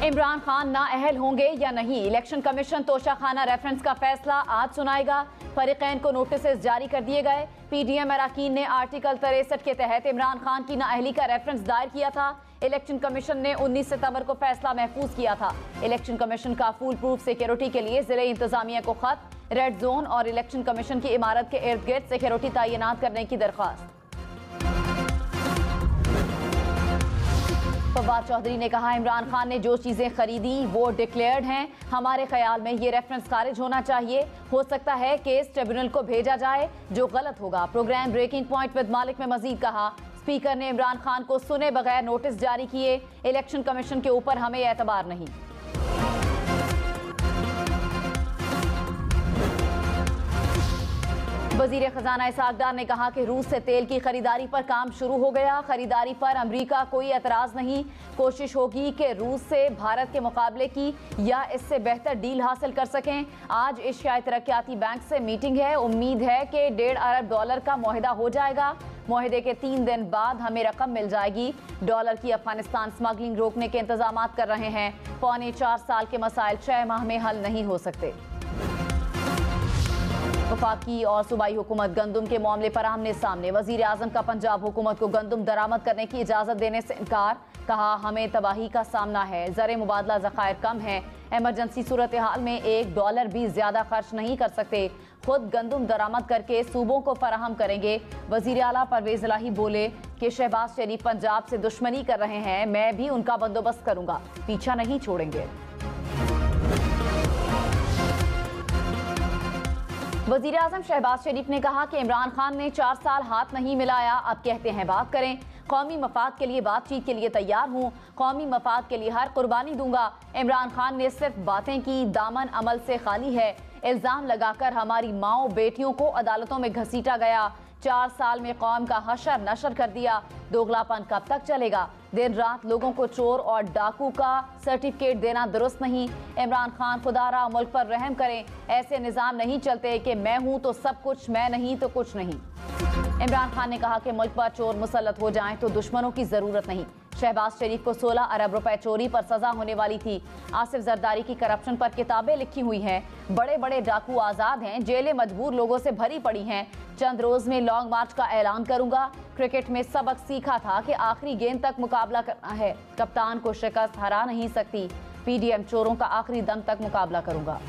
इमरान खान नाअहल होंगे या नहीं, इलेक्शन कमीशन तोशाखाना रेफरेंस का फैसला आज सुनाएगा। फरीकैन को नोटिस जारी कर दिए गए। पीडीएम अरकान ने आर्टिकल 63 के तहत इमरान खान की नाअहली का रेफरेंस दायर किया था। इलेक्शन कमीशन ने 19 सितंबर को फैसला महफूज किया था। इलेक्शन कमीशन का फुल प्रूफ सिक्योरिटी के लिए जिले इंतजामिया को खत, रेड जोन और इलेक्शन कमीशन की इमारत के इर्द गिर्द सिक्योरिटी तैनात करने की दरख्वास्त। फवाद चौधरी ने कहा, इमरान खान ने जो चीजें खरीदी वो डिक्लेयर्ड हैं। हमारे ख्याल में ये रेफरेंस खारिज होना चाहिए। हो सकता है केस ट्रिब्यूनल को भेजा जाए, जो गलत होगा। प्रोग्राम ब्रेकिंग पॉइंट विद मालिक में मजीद कहा, स्पीकर ने इमरान खान को सुने बगैर नोटिस जारी किए। इलेक्शन कमीशन के ऊपर हमें एतबार नहीं। वजीर खजाना इसहाक डार ने कहा कि रूस से तेल की खरीदारी पर काम शुरू हो गया। खरीदारी पर अमरीका कोई एतराज नहीं। कोशिश होगी कि रूस से भारत के मुकाबले की या इससे बेहतर डील हासिल कर सकें। आज एशियाई तरक्याती बैंक से मीटिंग है। उम्मीद है कि $1.5 अरब का मुआहिदा हो जाएगा। मुआहिदे के 3 दिन बाद हमें रकम मिल जाएगी। डॉलर की अफगानिस्तान स्मगलिंग रोकने के इंतजाम कर रहे हैं। 4.25 साल के मसाइल 6 माह में हल नहीं हो सकते। वफाकी और सूबाई हुकूमत गंदम के मामले पर आमने सामने। वजीर आजम का पंजाब हुकूमत को गंदम दरामद करने की इजाजत देने से इनकार। कहा, हमें तबाही का सामना है, ज़र मुबादला ज़खायर कम है, एमरजेंसी सूरत हाल में $1 भी ज्यादा खर्च नहीं कर सकते। खुद गंदम दरामद करके सूबों को फराहम करेंगे। वजीर आला परवेज इलाही बोले कि शहबाज शरीफ पंजाब से दुश्मनी कर रहे हैं, मैं भी उनका बंदोबस्त करूंगा, पीछा नहीं छोड़ेंगे। वजीर आजम शहबाज शरीफ ने कहा कि इमरान खान ने 4 साल हाथ नहीं मिलाया, अब कहते हैं बात करें। कौमी मफाद के लिए बातचीत के लिए तैयार हूँ, कौमी मफाद के लिए हर कुर्बानी दूंगा। इमरान खान ने सिर्फ बातें की, दामन अमल से खाली है। इल्जाम लगाकर हमारी माओ बेटियों को अदालतों में घसीटा गया। 4 साल में कौम का हशर नशर कर दिया। दोगलापन कब तक चलेगा? दिन रात लोगों को चोर और डाकू का सर्टिफिकेट देना दुरुस्त नहीं। इमरान खान खुदारा मुल्क पर रहम करें। ऐसे निज़ाम नहीं चलते कि मैं हूं तो सब कुछ, मैं नहीं तो कुछ नहीं। इमरान खान ने कहा कि मुल्क पर चोर मुसल्लत हो जाएं तो दुश्मनों की जरूरत नहीं। शहबाज शरीफ को 16 अरब रुपए चोरी पर सजा होने वाली थी। आसिफ जरदारी की करप्शन पर किताबें लिखी हुई हैं। बड़े बड़े डाकू आजाद हैं, जेलें मजबूर लोगों से भरी पड़ी हैं। चंद रोज में लॉन्ग मार्च का ऐलान करूंगा। क्रिकेट में सबक सीखा था कि आखिरी गेंद तक मुकाबला करना है। कप्तान को शिकस्त हरा नहीं सकती। पीडीएम चोरों का आखिरी दम तक मुकाबला करूंगा।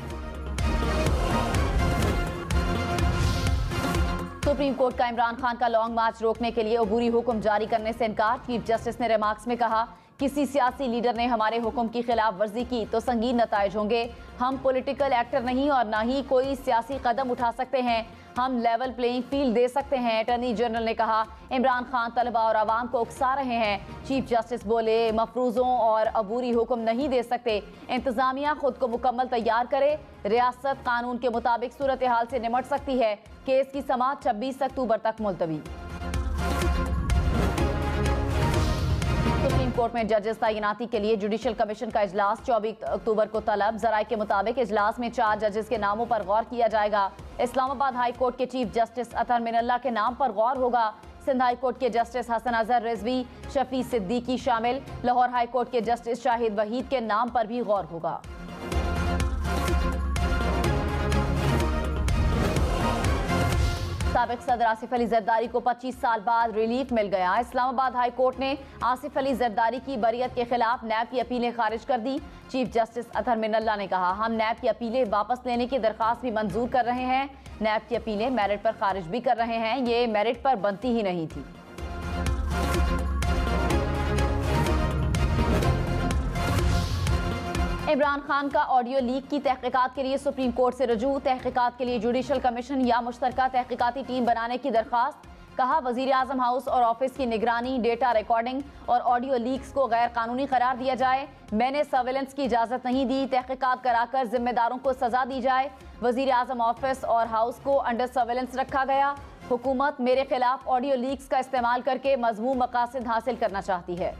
सुप्रीम कोर्ट का इमरान खान का लॉन्ग मार्च रोकने के लिए अबूरी हुक्म जारी करने से इनकार। चीफ जस्टिस ने रिमार्क्स में कहा, किसी सियासी लीडर ने हमारे हुक्म की खिलाफ वर्जी की तो संगीन नताइज होंगे। हम पॉलिटिकल एक्टर नहीं और ना ही कोई सियासी कदम उठा सकते हैं। हम लेवल प्लेइंग फील्ड दे सकते हैं। अटॉर्नी जनरल ने कहा, इमरान खान तलबा और आवाम को उकसा रहे हैं। चीफ जस्टिस बोले, मफरूजों और अबूरी हुक्म नहीं दे सकते। इंतजामिया खुद को मुकम्मल तैयार करे। रियासत कानून के मुताबिक सूरत हाल से निमट सकती है। केस की समाअत 26 अक्टूबर तक मुलतवी। सुप्रीम कोर्ट में जजेस तैनाती के लिए जुडिशल कमीशन का इजलास 24 अक्टूबर को तलब। जराये के मुताबिक इजलास में 4 जजेस के नामों पर गौर किया जाएगा। इस्लामाबाद हाई कोर्ट के चीफ जस्टिस अतर मिनल्ला के नाम पर गौर होगा। सिंध हाई कोर्ट के जस्टिस हसन अजहर रिजवी, शफी सिद्दीकी शामिल। लाहौर हाई कोर्ट के जस्टिस शाहिद वहीद के नाम पर भी गौर होगा। साबिक सदर आसिफ अली जरदारी को 25 साल बाद रिलीफ मिल गया। इस्लामाबाद हाई कोर्ट ने आसिफ अली जरदारी की बरियत के खिलाफ नैब की अपीलें खारिज कर दी। चीफ जस्टिस अतर मिनल्ला ने कहा, हम नैब की अपीलें वापस लेने की दरख्वास्त भी मंजूर कर रहे हैं। नैब की अपीलें मेरिट पर खारिज भी कर रहे हैं। ये मेरिट पर बनती ही नहीं थी। इमरान खान का ऑडियो लीक की तहकीकात के लिए सुप्रीम कोर्ट से रजू। तहकीकात के लिए जुडिशल कमीशन या मुश्तरका तहकीकाती टीम बनाने की दरख्वास्त। कहा, वजीर आजम हाउस और ऑफिस की निगरानी, डेटा रिकॉर्डिंग और ऑडियो लीक्स को गैर कानूनी करार दिया जाए। मैंने सर्वेलेंस की इजाजत नहीं दी। तहकीकात कराकर जिम्मेदारों को सजा दी जाए। वजीर आजम ऑफिस और हाउस को अंडर सर्वेलेंस रखा गया। हुकूमत मेरे खिलाफ ऑडियो लीक्स का इस्तेमाल करके मजमूम मकासद हासिल करना चाहती है।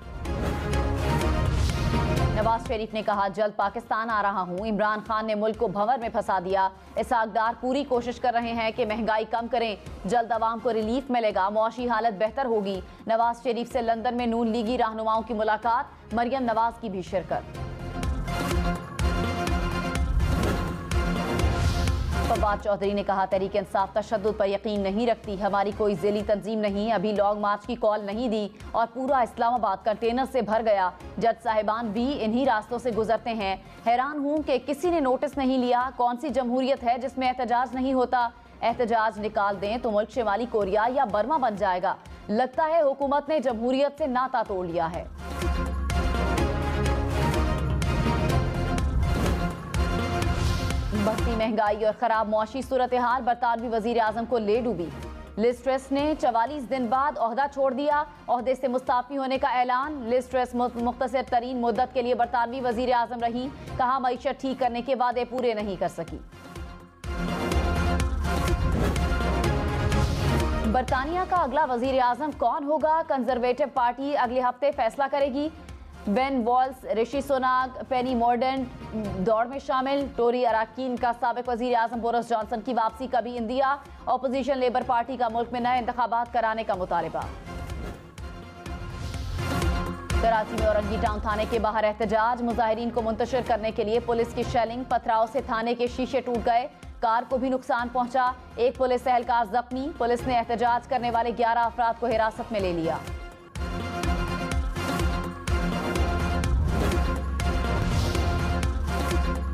नवाज शरीफ ने कहा, जल्द पाकिस्तान आ रहा हूं। इमरान खान ने मुल्क को भंवर में फंसा दिया। इसहाक डार पूरी कोशिश कर रहे हैं कि महंगाई कम करें। जल्द आवाम को रिलीफ मिलेगा, मुआशी हालत बेहतर होगी। नवाज शरीफ से लंदन में नून लीगी रहनुमाओं की मुलाकात, मरियम नवाज की भी शिरकत। फवाद चौधरी ने कहा, तहरीक इंसाफ तशद्दुद पर यकीन नहीं रखती, हमारी कोई ज़ेली तंजीम नहीं, अभी लॉन्ग मार्च की कॉल नहीं दी और पूरा इस्लामाबाद कंटेनर से भर गया। जज साहिबान भी इन्हीं रास्तों से गुजरते हैं। हैरान हूँ कि किसी ने नोटिस नहीं लिया। कौन सी जमहूरियत है जिसमें एहतजाज नहीं होता? एहतजाज निकाल दें तो मुल्क शिमाली कोरिया या बर्मा बन जाएगा। लगता है हुकूमत ने जमहूरियत से नाता तोड़ लिया है। बढ़ती महंगाई और खराब मुआशी सूरत हाल बरतानवी वजीर आजम को ले डूबी। लिज ट्रस ने 44 दिन बाद ओहदा छोड़ दिया। ओहदे से मुस्ताफी होने का ऐलान। लिज ट्रस मुख्तसर तरीन मुद्दत के लिए बरतानवी वजीर आजम रही। कहा, मईशत ठीक करने के वादे पूरे नहीं कर सकी। बरतानिया का अगला वजीर आजम कौन होगा? कंजर्वेटिव पार्टी अगले हफ्ते फैसला करेगी। बेन वॉल्स, ऋषि सुनाक, पेनी मॉर्डन दौड़ में शामिल। टोरी अराकीन का साबिक वजीर आजम बोरिस जॉनसन की वापसी का भी इंदिया। अपोजिशन लेबर पार्टी का मुल्क में नए इंतखाबात कराने का मुतालबा। कराची में औरंगी टाउन थाने के बाहर एहतजाज। मुजाहिरीन को मुंतशिर करने के लिए पुलिस की शेलिंग। पथराव से थाने के शीशे टूट गए। कार को भी नुकसान पहुंचा। एक पुलिस एहलकार जख्मी। पुलिस ने एहतजाज करने वाले 11 अफराद को हिरासत में ले लिया।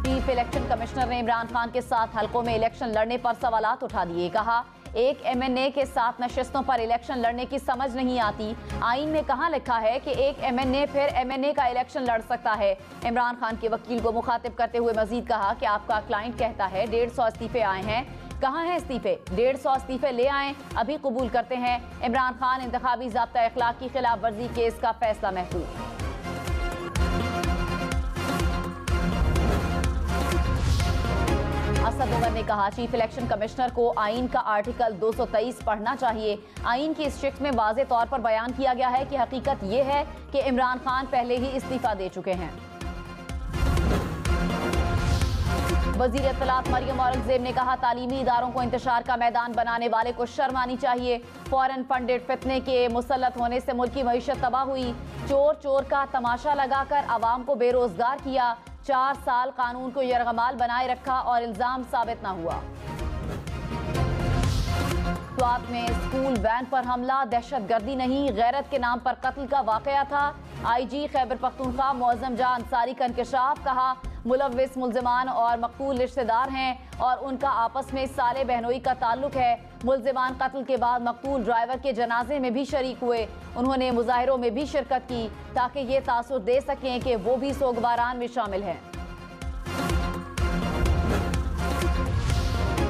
चीफ इलेक्शन कमिश्नर ने इमरान खान के साथ हलकों में इलेक्शन लड़ने पर सवालात उठा दिए। कहा, एक एमएनए के साथ नशिस्तों पर इलेक्शन लड़ने की समझ नहीं आती। आईन में कहां लिखा है कि एक एमएनए फिर एमएनए का इलेक्शन लड़ सकता है? इमरान खान के वकील को मुखातिब करते हुए मजीद कहा कि आपका क्लाइंट कहता है 150 इस्तीफे आए हैं। कहां हैं इस्तीफे? 150 इस्तीफे ले आए, अभी कबूल करते हैं। इमरान खान इंतखाबी ज़ाब्ता अखलाक की खिलाफ वर्जी केस का फैसला महफूज। असद उमर ने कहा, चीफ इलेक्शन कमिश्नर को आईन का आर्टिकल 223 पढ़ना चाहिए। आईन की इस शिक्स में वाज़े तौर पर बयान किया गया है कि हकीकत ये है कि इमरान खान पहले ही इस्तीफा दे चुके हैं। वज़ीर इत्तलात मरियम औरंगजेब ने कहा, तालीमी इदारों को इंतशार का मैदान बनाने वाले को शर्म आनी चाहिए। फॉरेन फंडेड फितने के मुसल्लत होने से मुल्क की मईशत तबाह हुई। चोर चोर का तमाशा लगाकर आवाम को बेरोजगार किया। 4 साल कानून को यरगमाल बनाए रखा और इल्जाम साबित न हुआ। स्वात में स्कूल वैन पर हमला। दहशतगर्दी नहीं, गैरत के नाम पर कत्ल का वाकया था। आईजी खैबर पख्तूनख्वा मुअज़्ज़म जा अंसारी का इंकशाफ। कहा, मुलव्विस मुल्ज़िमान और मकतूल रिश्तेदार हैं और उनका आपस में साले बहनोई का ताल्लुक है। मुल्ज़िमान कत्ल के बाद मकतूल ड्राइवर के जनाजे में भी शरीक हुए। उन्होंने मुजाहिरों में भी शिरकत की ताकि ये तासुर दे सकें कि वो भी सोगवारान में शामिल हैं।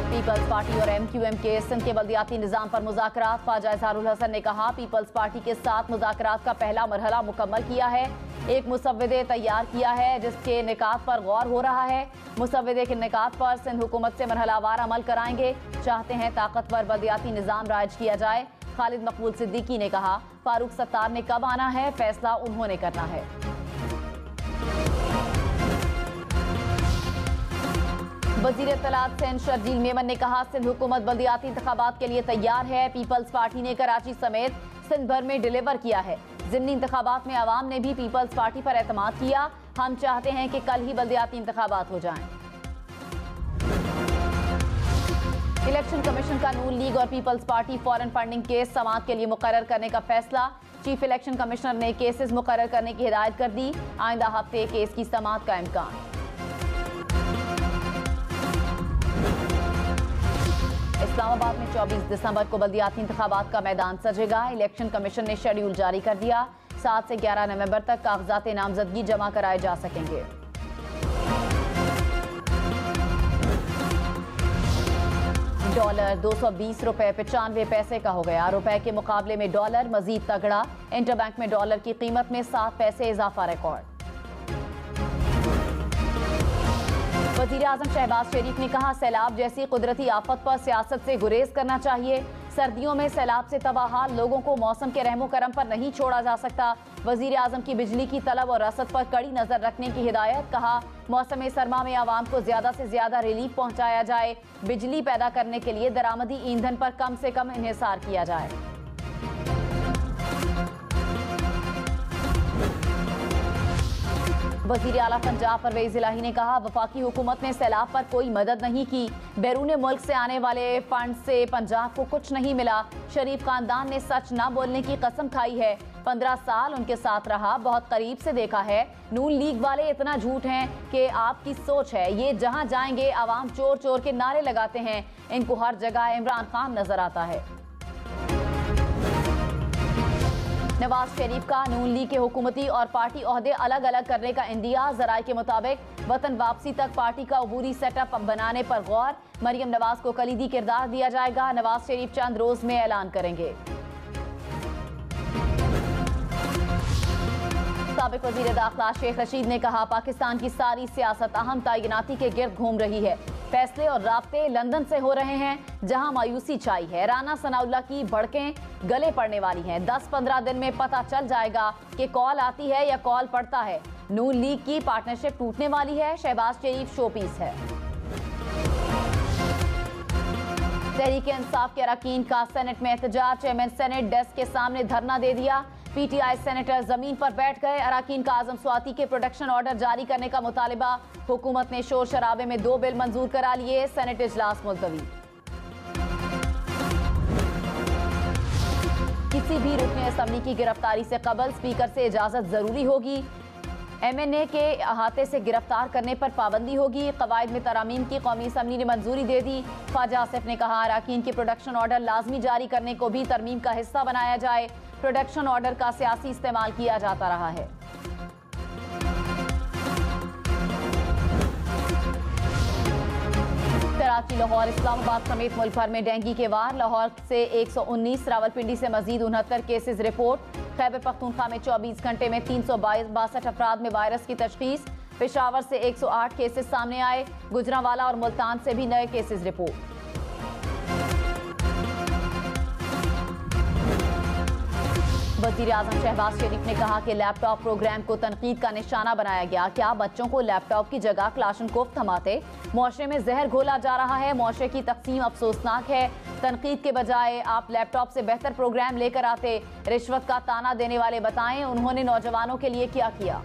पीपल्स पार्टी और MQM के सिंध के बल्दियाती निज़ाम पर मुज़ाकरात। ख्वाजा इज़हारुल हसन ने कहा, पीपल्स पार्टी के साथ मुज़ाकरात का पहला मरहला मुकम्मल किया है। एक मुसव्विदे तैयार किया है जिसके निकात पर गौर हो रहा है। मुसव्विदे के निकात पर सिंध हुकूमत से मरहलावार अमल कराएंगे। चाहते हैं ताकतवर बल्दियाती निज़ाम राइज किया जाए। खालिद मकबूल सिद्दीकी ने कहा, फारूक सत्तार ने कब आना है, फैसला उन्होंने करना है। वज़ीर इत्तलात सिंध शर्जील मेमन ने कहा, सिंध हुकूमत बल्दियाती इंतखाबात के लिए तैयार है। पीपल्स पार्टी ने कराची समेत सिंध भर में डिलीवर किया है। ज़िमनी इंतखाबात में आवाम ने भी पीपल्स पार्टी पर एतमाद किया। हम चाहते हैं कि कल ही बल्दियाती इंतखाबात हो जाएं। इलेक्शन कमीशन का नून लीग और people's party foreign funding case समाअत के लिए मुकर्रर करने का फैसला। चीफ इलेक्शन कमिश्नर ने केसेस मुकर्रर करने की हिदायत कर दी। आइंदा हफ्ते केस की समाअत का इम्कान। इस्लामाबाद में 24 दिसंबर को बल्दियाती इंतखाबात का मैदान सजेगा। इलेक्शन कमीशन ने शेड्यूल जारी कर दिया। 7 से 11 नवंबर तक कागजात नामजदगी जमा कराए जा सकेंगे। डॉलर 220 रुपए 95 पैसे का हो गया। रुपए के मुकाबले में डॉलर मजीद तगड़ा। इंटरबैंक में डॉलर की कीमत में 7 पैसे इजाफा रिकॉर्ड। वज़ीर आज़म शहबाज शरीफ ने कहा, सैलाब जैसी कुदरती आफत पर सियासत से गुरेज करना चाहिए। सर्दियों में सैलाब से तबाह लोगों को मौसम के रहमो करम पर नहीं छोड़ा जा सकता। वज़ीर आज़म की बिजली की तलब और रसद पर कड़ी नजर रखने की हिदायत। कहा, मौसम सरमा में आवाम को ज्यादा से ज्यादा रिलीफ पहुंचाया जाए। बिजली पैदा करने के लिए दरामदी ईंधन पर कम से कम इन्हिसार किया जाए। वज़ीर आला पंजाब परवेज इलाही ने कहा, वफाकी हुकूमत ने सैलाब पर कोई मदद नहीं की। बैरून मुल्क से आने वाले फंड से पंजाब को कुछ नहीं मिला। शरीफ खानदान ने सच न बोलने की कसम खाई है। 15 साल उनके साथ रहा, बहुत करीब से देखा है। नून लीग वाले इतना झूठ हैं कि आपकी सोच है। ये जहां जाएंगे आवाम चोर चोर के नारे लगाते हैं। इनको हर जगह इमरान खान नजर आता है। नवाज शरीफ का नून लीग के हुकूमती और पार्टी ओहदे अलग अलग करने का इंदिया। जराये के मुताबिक वतन वापसी तक पार्टी का अबूरी सेटअप बनाने पर गौर। मरियम नवाज को कलीदी किरदार दिया जाएगा। नवाज शरीफ चंद रोज में ऐलान करेंगे। साबिक वज़ीर दाखिला शेख रशीद ने कहा, पाकिस्तान की सारी सियासत अहम तैनाती के गिर्द घूम रही है। फैसले और राब्ते लंदन से हो रहे हैं, जहां मायूसी छाई है। राना सनाउल्लाह की भड़कें गले पड़ने वाली हैं। 10-15 दिन में पता चल जाएगा कि कॉल आती है या कॉल पड़ता है। नून लीग की पार्टनरशिप टूटने वाली है। शहबाज शरीफ शोपीस है। तहरीक इंसाफ के अरकान का सेनेट में एहतजाज। चेयरमैन सेनेट डेस्क के सामने धरना दे दिया। पीटीआई सेनेटर जमीन पर बैठ गए। अरकान का आजम स्वाति के प्रोटेक्शन ऑर्डर जारी करने का मुतालिबा। हुकूमत ने शोर शराबे में 2 बिल मंजूर करा लिए। सेनेट इजलास मुलतवी। किसी भी रुकन असम्बली की गिरफ्तारी से कबल स्पीकर से इजाजत जरूरी होगी। MNA के अहाते से गिरफ्तार करने पर पाबंदी होगी। कवायद में तरामीम की कौमी असम्बली ने मंजूरी दे दी। ख्वाजा आसिफ ने कहा, अरकान के प्रोडक्शन ऑर्डर लाजमी जारी करने को भी तरमीम का हिस्सा बनाया जाए। प्रोडक्शन ऑर्डर का सियासी इस्तेमाल किया जाता रहा है। कराची, लाहौर, इस्लामाबाद समेत मुल्क भर में डेंगू के वार। लाहौर से 119, रावलपिंडी से मजीद 69 केसेस रिपोर्ट। खैबर पख्तूनख्वा में 24 घंटे में 362 अफराद में वायरस की तशखीस। पेशावर से 108 केसेस सामने आए। गुजरांवाला और मुल्तान से भी नए केसेस रिपोर्ट। वज़ीर आज़म शहबाज शरीफ ने कहा कि लैपटॉप प्रोग्राम को तनकीद का निशाना बनाया गया। क्या बच्चों को लैपटॉप की जगह क्लाशनकोफ थमाते? मुआशरे में जहर घोला जा रहा है। मुआशरे की तकसीम अफसोसनाक है। तनकीद के बजाय आप लैपटॉप से बेहतर प्रोग्राम लेकर आते। रिश्वत का ताना देने वाले बताएं, उन्होंने नौजवानों के लिए क्या किया।